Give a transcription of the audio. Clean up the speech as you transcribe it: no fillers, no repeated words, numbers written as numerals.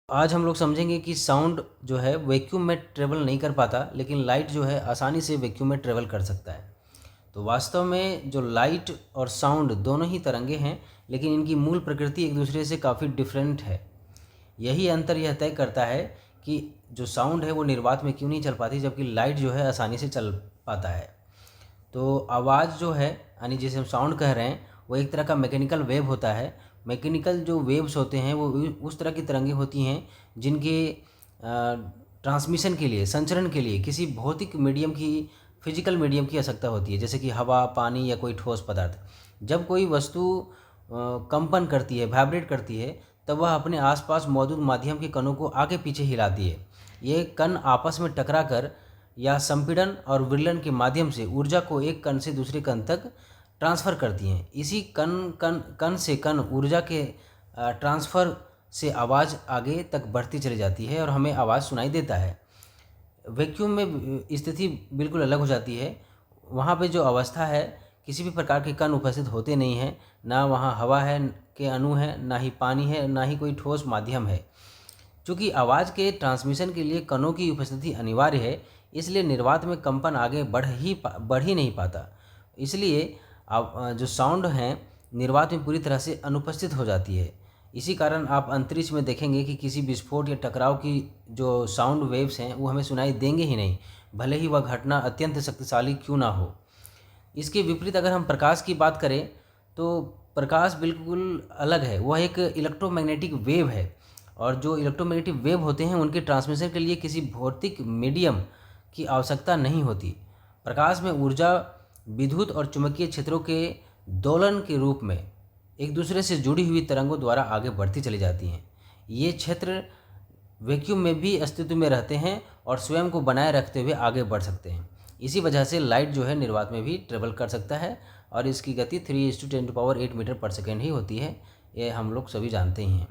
आज हम लोग समझेंगे कि साउंड जो है वैक्यूम में ट्रेवल नहीं कर पाता, लेकिन लाइट जो है आसानी से वैक्यूम में ट्रेवल कर सकता है। तो वास्तव में जो लाइट और साउंड दोनों ही तरंगे हैं, लेकिन इनकी मूल प्रकृति एक दूसरे से काफ़ी डिफरेंट है। यही अंतर यह तय करता है कि जो साउंड है वो निर्वात में क्यों नहीं चल पाती, जबकि लाइट जो है आसानी से चल पाता है। तो आवाज़ जो है, यानी जिसे हम साउंड कह रहे हैं, वो एक तरह का मैकेनिकल वेव होता है। मैकेनिकल जो वेव्स होते हैं वो उस तरह की तरंगें होती हैं जिनके ट्रांसमिशन के लिए, संचरण के लिए किसी भौतिक मीडियम की, फिजिकल मीडियम की आवश्यकता होती है, जैसे कि हवा, पानी या कोई ठोस पदार्थ। जब कोई वस्तु कंपन करती है, वाइब्रेट करती है, तब वह अपने आसपास मौजूद माध्यम के कणों को आगे पीछे हिलाती है। ये कण आपस में टकराकर या संपीड़न और विरलन के माध्यम से ऊर्जा को एक कण से दूसरे कण तक ट्रांसफ़र करती हैं। इसी कण कण कण से कण ऊर्जा के ट्रांसफ़र से आवाज़ आगे तक बढ़ती चली जाती है और हमें आवाज़ सुनाई देता है। वैक्यूम में स्थिति बिल्कुल अलग हो जाती है। वहाँ पे जो अवस्था है, किसी भी प्रकार के कण उपस्थित होते नहीं हैं, ना वहाँ हवा है के अणु हैं, ना ही पानी है, ना ही कोई ठोस माध्यम है। चूँकि आवाज़ के ट्रांसमिशन के लिए कणों की उपस्थिति अनिवार्य है, इसलिए निर्वात में कंपन आगे बढ़ ही नहीं पाता। इसलिए जो साउंड हैं निर्वात में पूरी तरह से अनुपस्थित हो जाती है। इसी कारण आप अंतरिक्ष में देखेंगे कि किसी विस्फोट या टकराव की जो साउंड वेव्स हैं वो हमें सुनाई देंगे ही नहीं, भले ही वह घटना अत्यंत शक्तिशाली क्यों ना हो। इसके विपरीत अगर हम प्रकाश की बात करें, तो प्रकाश बिल्कुल अलग है। वह एक इलेक्ट्रोमैग्नेटिक वेव है, और जो इलेक्ट्रोमैग्नेटिक वेव होते हैं उनके ट्रांसमिशन के लिए किसी भौतिक मीडियम की आवश्यकता नहीं होती। प्रकाश में ऊर्जा विद्युत और चुंबकीय क्षेत्रों के दोलन के रूप में एक दूसरे से जुड़ी हुई तरंगों द्वारा आगे बढ़ती चली जाती हैं। ये क्षेत्र वैक्यूम में भी अस्तित्व में रहते हैं और स्वयं को बनाए रखते हुए आगे बढ़ सकते हैं। इसी वजह से लाइट जो है निर्वात में भी ट्रेवल कर सकता है, और इसकी गति 3 × 10⁸ मीटर पर सेकेंड ही होती है। ये हम लोग सभी जानते ही हैं।